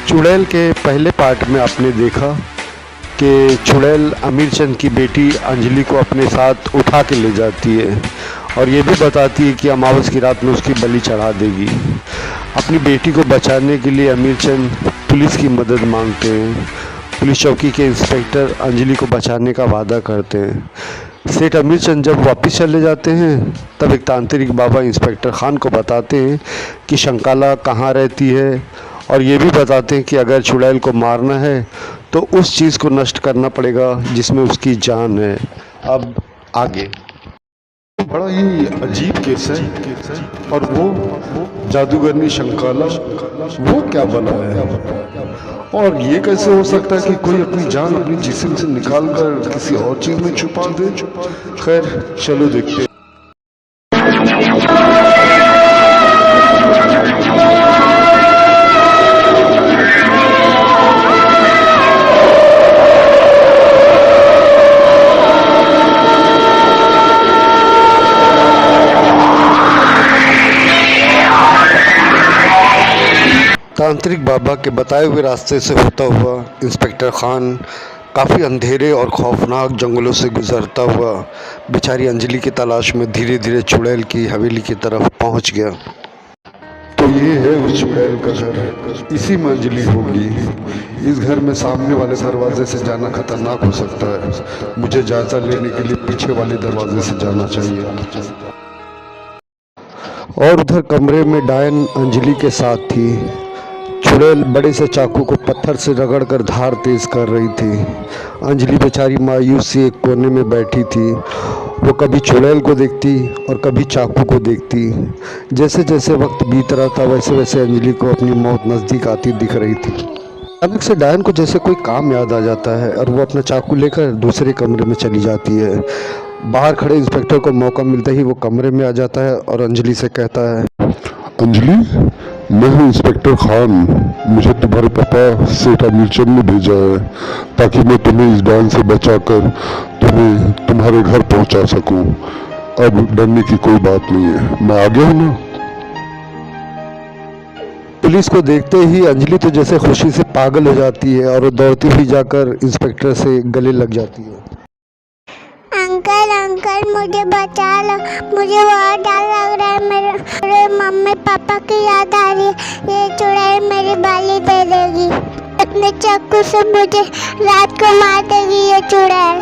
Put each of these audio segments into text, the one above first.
चुड़ैल के पहले पार्ट में आपने देखा कि चुड़ैल अमीर चंद की बेटी अंजलि को अपने साथ उठा के ले जाती है और ये भी बताती है कि अमावस की रात में उसकी बलि चढ़ा देगी। अपनी बेटी को बचाने के लिए अमीर चंद पुलिस की मदद मांगते हैं। पुलिस चौकी के इंस्पेक्टर अंजलि को बचाने का वादा करते हैं। सेठ अमीर चंद जब वापस चले जाते हैं तब एक तांत्रिक बाबा इंस्पेक्टर खान को बताते हैं कि शंकाला कहाँ रहती है और ये भी बताते हैं कि अगर चुड़ैल को मारना है तो उस चीज़ को नष्ट करना पड़ेगा जिसमें उसकी जान है। अब आगे बड़ा ही अजीब केस है। और वो जादूगरनी शंकाला वो क्या बना है और ये कैसे हो सकता है कि कोई अपनी जान अपनी जिस्म से निकाल कर किसी और चीज में छुपा दे। खैर चलो देखते हैं। तांत्रिक बाबा के बताए हुए रास्ते से होता हुआ इंस्पेक्टर खान काफ़ी अंधेरे और खौफनाक जंगलों से गुजरता हुआ बेचारी अंजलि की तलाश में धीरे धीरे चुड़ैल की हवेली की तरफ पहुंच गया। तो ये है उस चुड़ैल का घर, इसी में अंजलि होगी। इस घर में सामने वाले दरवाजे से जाना खतरनाक हो सकता है। मुझे जायजा लेने के लिए पीछे वाले दरवाजे से जाना चाहिए। और उधर कमरे में डायन अंजलि के साथ थी। चुड़ैल बड़े से चाकू को पत्थर से रगड़कर धार तेज कर रही थी। अंजलि बेचारी मायूस सी एक कोने में बैठी थी। वो कभी चुड़ैल को देखती और कभी चाकू को देखती। जैसे जैसे वक्त बीत रहा था वैसे वैसे अंजलि को अपनी मौत नज़दीक आती दिख रही थी। अचानक से डायन को जैसे कोई काम याद आ जाता है और वो अपना चाकू लेकर दूसरे कमरे में चली जाती है। बाहर खड़े इंस्पेक्टर को मौका मिलते ही वो कमरे में आ जाता है और अंजलि से कहता है, अंजलि, मैं हूँ इंस्पेक्टर खान। मुझे तुम्हारे पापा सेठ अमीर चंद ने भेजा है ताकि मैं तुम्हें इस डायन से बचाकर तुम्हें तुम्हारे घर पहुंचा सकूं। अब डरने की कोई बात नहीं है, मैं आ गया हूं ना। पुलिस को देखते ही अंजलि तो जैसे खुशी से पागल हो जाती है और वो दौड़ती हुई जाकर इंस्पेक्टर से गले लग जाती है। अंकल अंकल मुझे बचा लो, मुझे बहुत डर लग रहा है। मेरे मम्मी पापा की याद आ रही है। ये चुड़ैल मेरी बाली दे देगी, अपने चाकू से मुझे रात को मार देगी ये चुड़ैल।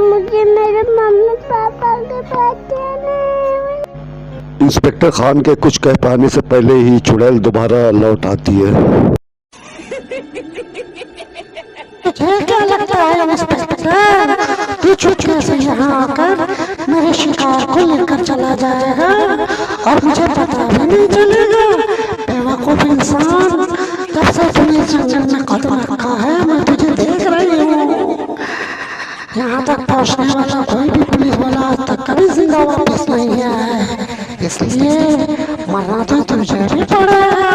मुझे मेरे मम्मी पापा के पास जाना है। इंस्पेक्टर खान के कुछ कह पाने से पहले ही चुड़ैल दोबारा लौट आती है। क्या लगता है इंस्पेक्टर, तू चुपके से यहाँ आकर मेरे शिकार को लेकर चला जाएगा और मुझे पता भी नहीं चलेगा। बेवकूफ इंसान, जब से तूने इस जंगल में कदम रखा है मैं तुझे देख रही हूँ। यहाँ तक पहुँचने वाला कोई भी पुलिस वाला आज तक कभी जिंदा वापस नहीं आया है, इसलिए मरना तो तुझे भी पड़ेगा।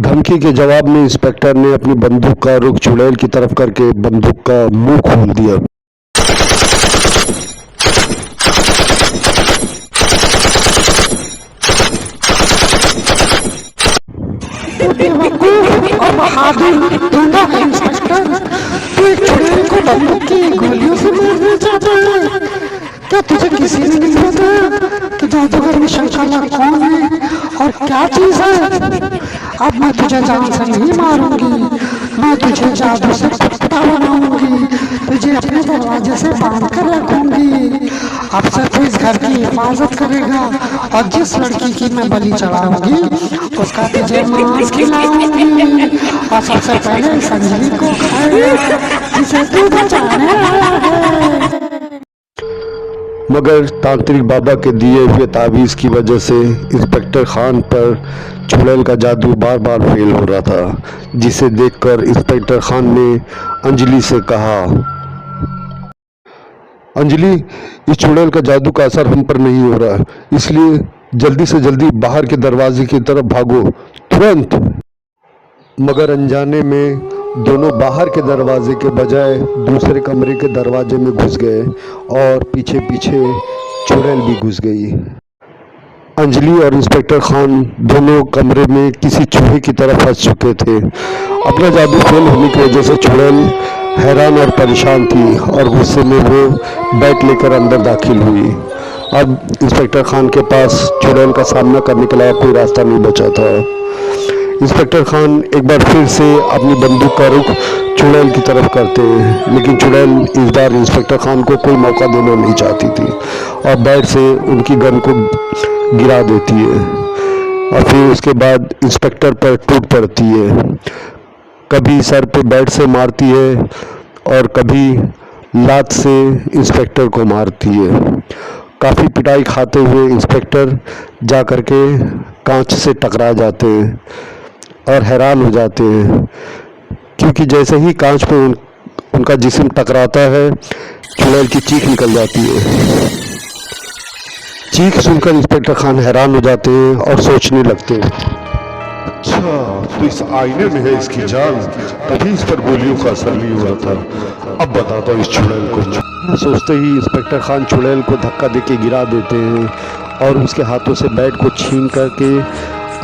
धमकी के जवाब में इंस्पेक्टर ने अपनी बंदूक का रुख चुड़ैल की तरफ करके बंदूक का मुंह खोल दिया। और बहादुर दूंगा इंस्पेक्टर, तू एक चुड़ैल को बंदूक की गोलियों से मारना चाहता है। क्या तुझे किसी ने नहीं बताया कि जादूगर शंकाला कौन है और क्या चीज है? अब मैं तुझे जान से नहीं मारूंगी, मैं तुझे जादू से पटपटा बनाऊंगी, तुझे अपने दरवाजे से बांध कर रखूंगी। अब से तू इस घर की हिफाजत करेगा और जिस लड़की की मैं बलि चढ़ाऊंगी उसका तुझे मांस खिलाऊंगी और सबसे पहले संजली को खाएगा जिसे तू बचाने आया है। मगर तांत्रिक बाबा के दिए हुए तावीज़ की वजह से इंस्पेक्टर खान पर चुड़ैल का जादू बार बार फेल हो रहा था, जिसे देखकर इंस्पेक्टर खान ने अंजलि से कहा, अंजलि, इस चुड़ैल का जादू का असर हम पर नहीं हो रहा, इसलिए जल्दी से जल्दी बाहर के दरवाजे की तरफ भागो, तुरंत। मगर अनजाने में दोनों बाहर के दरवाजे के बजाय दूसरे कमरे के दरवाजे में घुस गए और पीछे पीछे चुड़ैल भी घुस गई। अंजलि और इंस्पेक्टर खान दोनों कमरे में किसी चूहे की तरह फंस चुके थे। अपना जादू फेल होने की वजह से चुड़ैल हैरान और परेशान थी और गुस्से में वो बैट लेकर अंदर दाखिल हुई। अब इंस्पेक्टर खान के पास चुड़ैल का सामना करने के अलावा कोई रास्ता नहीं बचा था। इंस्पेक्टर खान एक बार फिर से अपनी बंदूक का रुख चुड़ैल की तरफ करते हैं, लेकिन चुड़ैल इस बार इंस्पेक्टर खान को कोई मौका देना नहीं चाहती थी और बैट से उनकी गन को गिरा देती है और फिर उसके बाद इंस्पेक्टर पर टूट पड़ती है। कभी सर पे बैट से मारती है और कभी लात से इंस्पेक्टर को मारती है। काफ़ी पिटाई खाते हुए इंस्पेक्टर जा कर के कांच से टकरा जाते हैं और हैरान हो जाते हैं, क्योंकि जैसे ही कांच पे उनका जिस्म टकराता है चुड़ैल की चीख निकल जाती है। चीख सुनकर इंस्पेक्टर खान हैरान हो जाते हैं और सोचने लगते हैं, अच्छा तो इस आईने में है इसकी जान, तभी इस पर गोलियों का असर नहीं हो रहा था। अब बताता हूँ इस चुड़ैल को। सोचते ही इंस्पेक्टर खान चुड़ैल को धक्का देके गिरा देते हैं और उसके हाथों से बैट को छीन करके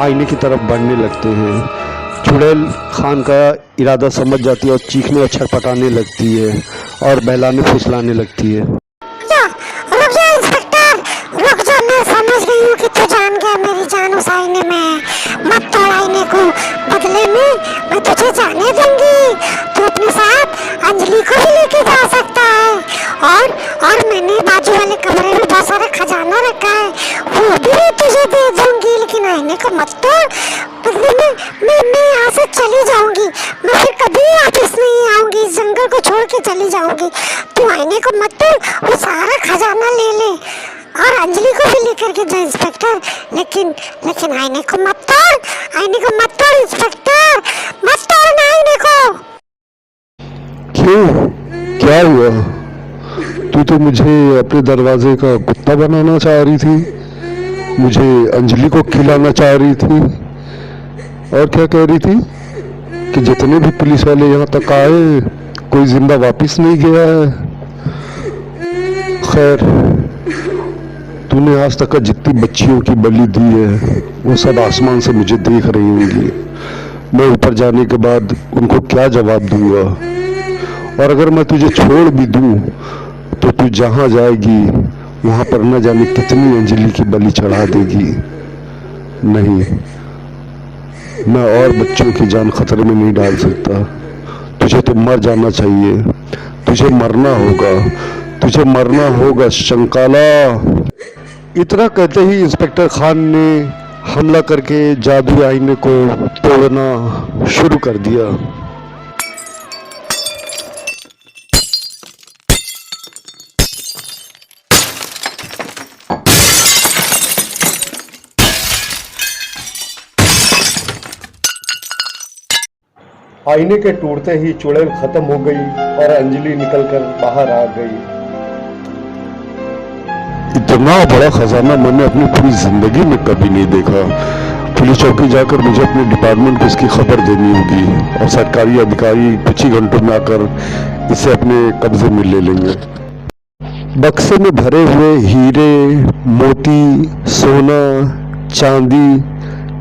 आईने की तरफ बढ़ने लगते हैं। चुड़ैल खान का इरादा समझ जाती है और चीखने और छटपटाने लगती है और बहलाने फुसलाने लगती है। रुक जा इंस्पेक्टर, रुक जा, मैं समझ गई हूँ कि तू जान गया मेरी जान उस आईने में है। मत तोड़ आईने को, बदले में मैं तुझे जाने दूंगी। तू अपने साथ अंजलि को भी लेके जा सकता है और मैंने बाजू वाले कमरे में बहुत सारा खजाना रखा है, वो भी तुझे दे दूंगी, लेकिन आईने को मत तोड़। बदले में मैं यहाँ से चली जाऊंगी, मैं फिर कभी वापस नहीं आऊंगी, इस जंगल को छोड़ के चली जाऊंगी। तू आईने को मत तोड़, वो सारा खजाना ले ले और अंजलि को भी लेकर के जा इंस्पेक्टर, लेकिन आईने को मत तोड़, आईने को मत तोड़ इंस्पेक्टर, मत तोड़ना आईने को। क्यों, क्या हुआ? तू तो मुझे अपने दरवाजे का कुत्ता बनाना चाह रही थी, मुझे अंजलि को खिलाना चाह रही थी और क्या कह रही थी कि जितने भी पुलिस वाले यहाँ तक आए कोई जिंदा वापस नहीं गया है। खैर, तूने आज तक जितनी बच्चियों की बलि दी है वो सब आसमान से मुझे देख रही होंगी। मैं ऊपर जाने के बाद उनको क्या जवाब दूंगा? और अगर मैं तुझे छोड़ भी दूं तो तू जहां जाएगी वहां पर न जाने कितनी अंजलि की बलि चढ़ा देगी। नहीं, मैं और बच्चों की जान खतरे में नहीं डाल सकता। तुझे तो मर जाना चाहिए, तुझे मरना होगा, तुझे मरना होगा शंकाला। इतना कहते ही इंस्पेक्टर खान ने हमला करके जादू आईने को तोड़ना शुरू कर दिया। आईने के टूटते ही चुड़ैल खत्म हो गई और अंजलि निकलकर बाहर आ गई। इतना बड़ा खजाना मैंने अपनी पूरी जिंदगी में कभी नहीं देखा। पुलिस चौकी जाकर मुझे अपने डिपार्टमेंट को इसकी खबर देनी होगी और सरकारी अधिकारी कुछ ही घंटों में आकर इसे अपने कब्जे में ले लेंगे। बक्से में भरे हुए हीरे, मोती, सोना, चांदी,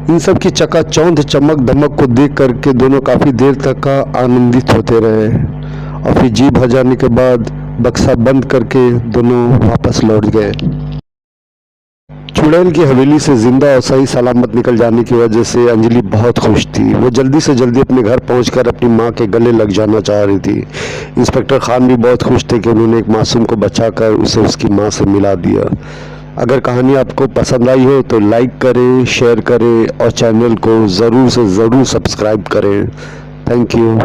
इन सब की चकाचौंध चमक दमक को देख करके दोनों काफी देर तक आनंदित होते रहे और फिर जी भर जाने के बाद बक्सा बंद करके दोनों वापस लौट गए। चुड़ैल की हवेली से जिंदा और सही सलामत निकल जाने की वजह से अंजलि बहुत खुश थी। वो जल्दी से जल्दी अपने घर पहुंचकर अपनी मां के गले लग जाना चाह रही थी। इंस्पेक्टर खान भी बहुत खुश थे कि उन्होंने एक मासूम को बचाकर उसे उसकी मां से मिला दिया। अगर कहानी आपको पसंद आई हो तो लाइक करें, शेयर करें और चैनल को ज़रूर से ज़रूर सब्सक्राइब करें। Thank you.